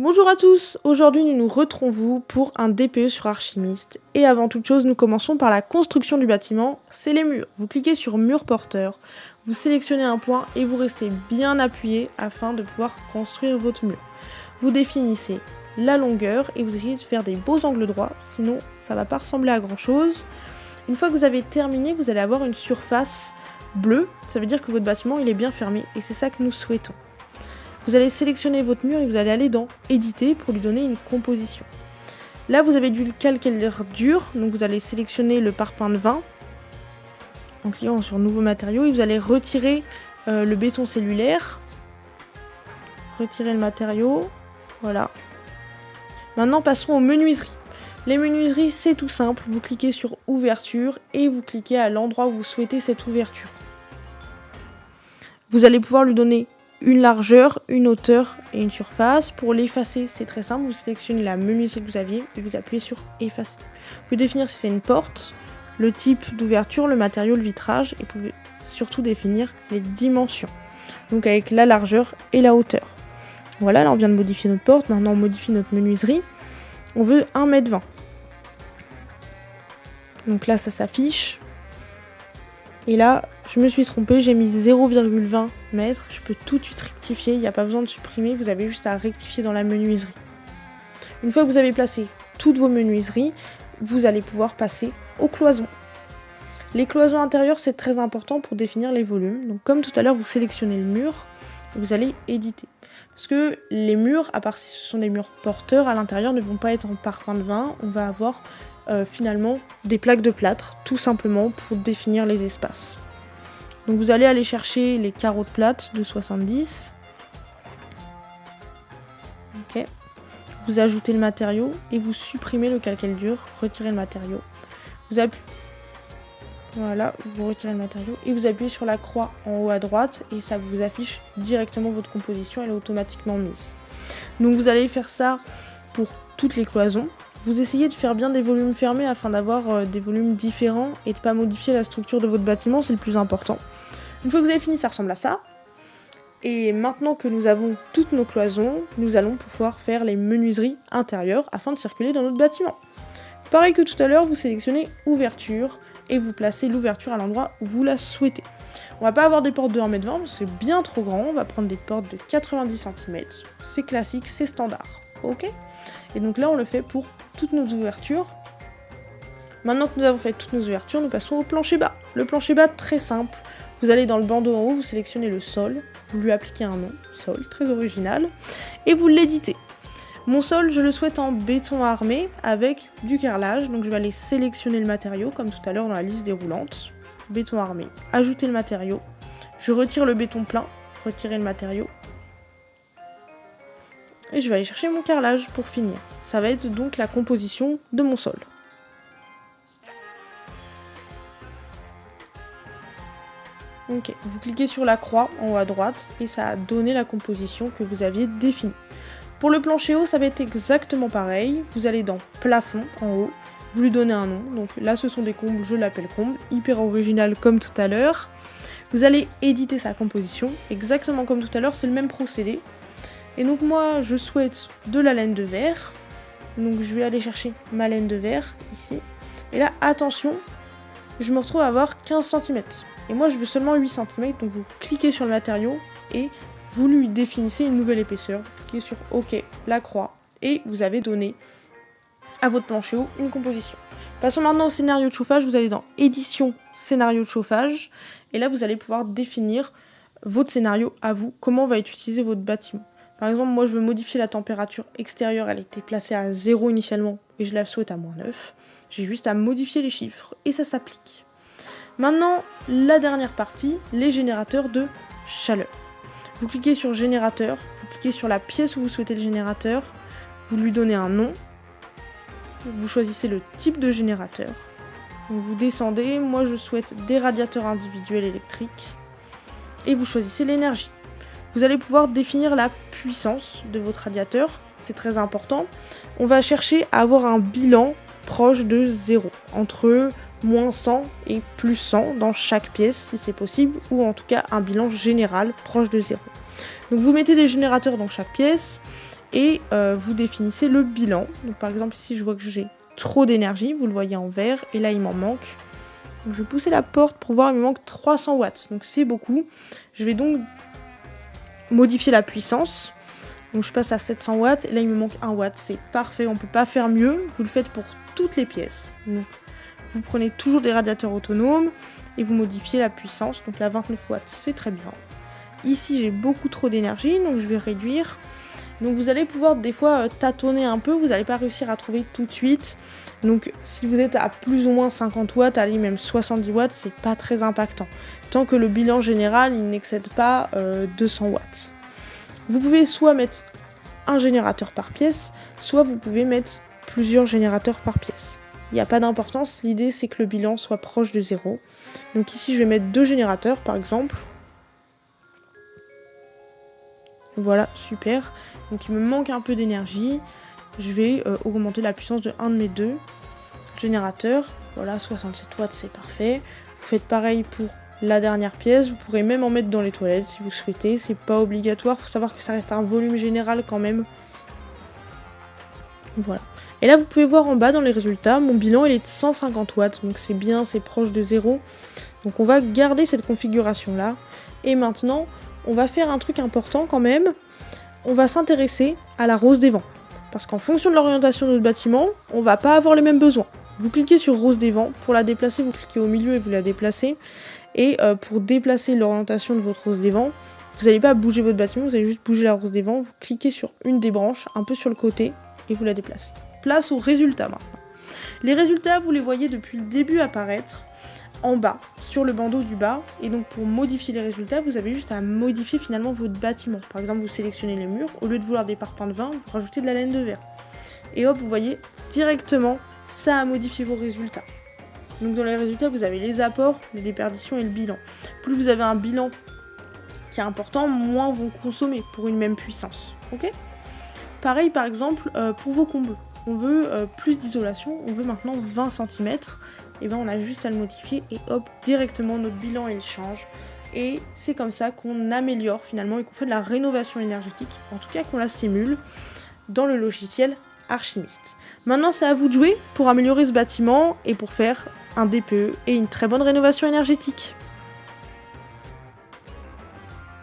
Bonjour à tous, aujourd'hui nous nous retrouvons pour un DPE sur Archimiste. Et avant toute chose, nous commençons par la construction du bâtiment, c'est les murs. Vous cliquez sur mur porteur, vous sélectionnez un point et vous restez bien appuyé afin de pouvoir construire votre mur. Vous définissez la longueur et vous essayez de faire des beaux angles droits, sinon ça va pas ressembler à grand chose. Une fois que vous avez terminé, vous allez avoir une surface bleue, ça veut dire que votre bâtiment il est bien fermé et c'est ça que nous souhaitons. Vous allez sélectionner votre mur et vous allez aller dans éditer pour lui donner une composition. Là vous avez du calcaire dur, donc vous allez sélectionner le parpaing de vin en cliquant sur nouveau matériau et vous allez retirer le béton cellulaire. Retirer le matériau, voilà. Maintenant passons aux menuiseries. Les menuiseries c'est tout simple, vous cliquez sur ouverture et vous cliquez à l'endroit où vous souhaitez cette ouverture. Vous allez pouvoir lui donner une largeur, une hauteur et une surface. Pour l'effacer, c'est très simple, vous sélectionnez la menuiserie que vous aviez et vous appuyez sur effacer. Vous pouvez définir si c'est une porte, le type d'ouverture, le matériau, le vitrage et vous pouvez surtout définir les dimensions. Donc avec la largeur et la hauteur. Voilà, là on vient de modifier notre porte, maintenant on modifie notre menuiserie. On veut 1,20 m. Donc là ça s'affiche. Et là, je me suis trompée, j'ai mis 0,20 m. Je peux tout de suite rectifier, il n'y a pas besoin de supprimer, vous avez juste à rectifier dans la menuiserie. Une fois que vous avez placé toutes vos menuiseries, vous allez pouvoir passer aux cloisons. Les cloisons intérieures, c'est très important pour définir les volumes. Donc comme tout à l'heure, vous sélectionnez le mur et vous allez éditer. Parce que les murs, à part si ce sont des murs porteurs, à l'intérieur ne vont pas être en parpaing de vin, on va avoir finalement des plaques de plâtre, tout simplement pour définir les espaces. Donc vous allez aller chercher les carreaux de plâtre de 70. Ok. Vous ajoutez le matériau et vous supprimez le calcaire dur, retirez le matériau. Vous appuyez. Voilà, vous retirez le matériau et vous appuyez sur la croix en haut à droite et ça vous affiche directement votre composition, elle est automatiquement mise. Donc vous allez faire ça pour toutes les cloisons. Vous essayez de faire bien des volumes fermés afin d'avoir des volumes différents et de ne pas modifier la structure de votre bâtiment, c'est le plus important. Une fois que vous avez fini, ça ressemble à ça. Et maintenant que nous avons toutes nos cloisons, nous allons pouvoir faire les menuiseries intérieures afin de circuler dans notre bâtiment. Pareil que tout à l'heure, vous sélectionnez ouverture et vous placez l'ouverture à l'endroit où vous la souhaitez. On va pas avoir des portes de 1,20 m, c'est bien trop grand, on va prendre des portes de 90 cm. C'est classique, c'est standard, ok ? Et donc là on le fait pour toutes nos ouvertures. Maintenant que nous avons fait toutes nos ouvertures, nous passons au plancher bas. Le plancher bas, très simple, vous allez dans le bandeau en haut, vous sélectionnez le sol, vous lui appliquez un nom, sol, très original, et vous l'éditez. Mon sol, je le souhaite en béton armé avec du carrelage, donc je vais aller sélectionner le matériau, comme tout à l'heure dans la liste déroulante. Béton armé, ajouter le matériau, je retire le béton plein, retirer le matériau, et je vais aller chercher mon carrelage pour finir. Ça va être donc la composition de mon sol. Ok, vous cliquez sur la croix en haut à droite et ça a donné la composition que vous aviez définie. Pour le plancher haut, ça va être exactement pareil. Vous allez dans plafond en haut, vous lui donnez un nom. Donc là, ce sont des combles, je l'appelle comble, hyper original comme tout à l'heure. Vous allez éditer sa composition, exactement comme tout à l'heure, c'est le même procédé. Et donc moi, je souhaite de la laine de verre. Donc je vais aller chercher ma laine de verre, ici. Et là, attention, je me retrouve à avoir 15 cm. Et moi, je veux seulement 8 cm, donc vous cliquez sur le matériau et vous lui définissez une nouvelle épaisseur. Vous cliquez sur OK, la croix, et vous avez donné à votre plancher haut une composition. Passons maintenant au scénario de chauffage. Vous allez dans édition, scénario de chauffage, et là, vous allez pouvoir définir votre scénario à vous, comment va être utilisé votre bâtiment. Par exemple, moi, je veux modifier la température extérieure. Elle était placée à 0 initialement, et je la souhaite à -9. J'ai juste à modifier les chiffres, et ça s'applique. Maintenant, la dernière partie, les générateurs de chaleur. Vous cliquez sur générateur, vous cliquez sur la pièce où vous souhaitez le générateur, vous lui donnez un nom, vous choisissez le type de générateur, donc vous descendez, moi je souhaite des radiateurs individuels électriques, et vous choisissez l'énergie. Vous allez pouvoir définir la puissance de votre radiateur, c'est très important. On va chercher à avoir un bilan proche de 0, entre moins 100 et plus 100 dans chaque pièce si c'est possible, ou en tout cas un bilan général proche de 0. Donc vous mettez des générateurs dans chaque pièce et vous définissez le bilan. Donc par exemple ici je vois que j'ai trop d'énergie, vous le voyez en vert, et là il m'en manque. Donc, je vais pousser la porte pour voir, il me manque 300 watts, donc c'est beaucoup. Je vais donc modifier la puissance. Donc je passe à 700 watts, et là il me manque 1 watt, c'est parfait, on ne peut pas faire mieux. Vous le faites pour toutes les pièces. Donc vous prenez toujours des radiateurs autonomes, et vous modifiez la puissance. Donc la 29 watts, c'est très bien. Ici j'ai beaucoup trop d'énergie, donc je vais réduire. Donc vous allez pouvoir des fois tâtonner un peu, vous n'allez pas réussir à trouver tout de suite. Donc si vous êtes à plus ou moins 50 watts, allez même 70 watts, c'est pas très impactant. Tant que le bilan général, il n'excède pas 200 watts. Vous pouvez soit mettre un générateur par pièce, soit vous pouvez mettre plusieurs générateurs par pièce. Il n'y a pas d'importance, l'idée c'est que le bilan soit proche de 0. Donc ici je vais mettre 2 générateurs par exemple. Voilà, super. Donc il me manque un peu d'énergie. Je vais augmenter la puissance de un de mes 2 générateurs. Voilà, 67 watts, c'est parfait. Vous faites pareil pour la dernière pièce. Vous pourrez même en mettre dans les toilettes si vous souhaitez. C'est pas obligatoire. Il faut savoir que ça reste un volume général quand même. Voilà. Et là, vous pouvez voir en bas dans les résultats, mon bilan il est de 150 watts. Donc c'est bien, c'est proche de 0. Donc on va garder cette configuration-là. Et maintenant, on va faire un truc important quand même. On va s'intéresser à la rose des vents. Parce qu'en fonction de l'orientation de notre bâtiment, on va pas avoir les mêmes besoins. Vous cliquez sur rose des vents, pour la déplacer, vous cliquez au milieu et vous la déplacez. Et pour déplacer l'orientation de votre rose des vents, vous n'allez pas bouger votre bâtiment, vous allez juste bouger la rose des vents, vous cliquez sur une des branches, un peu sur le côté, et vous la déplacez. Place aux résultats maintenant. Les résultats, vous les voyez depuis le début apparaître en bas, sur le bandeau du bas, et donc pour modifier les résultats, vous avez juste à modifier finalement votre bâtiment. Par exemple, vous sélectionnez les murs, au lieu de vouloir des parpaings de vin, vous rajoutez de la laine de verre. Et hop, vous voyez, directement, ça a modifié vos résultats. Donc dans les résultats, vous avez les apports, les déperditions et le bilan. Plus vous avez un bilan qui est important, moins vont consommer pour une même puissance. Ok ? Pareil par exemple, pour vos combles. On veut plus d'isolation, on veut maintenant 20 cm. Et bien on a juste à le modifier et hop, directement notre bilan il change. Et c'est comme ça qu'on améliore finalement et qu'on fait de la rénovation énergétique, en tout cas qu'on la simule dans le logiciel Archimist. Maintenant c'est à vous de jouer pour améliorer ce bâtiment et pour faire un DPE et une très bonne rénovation énergétique.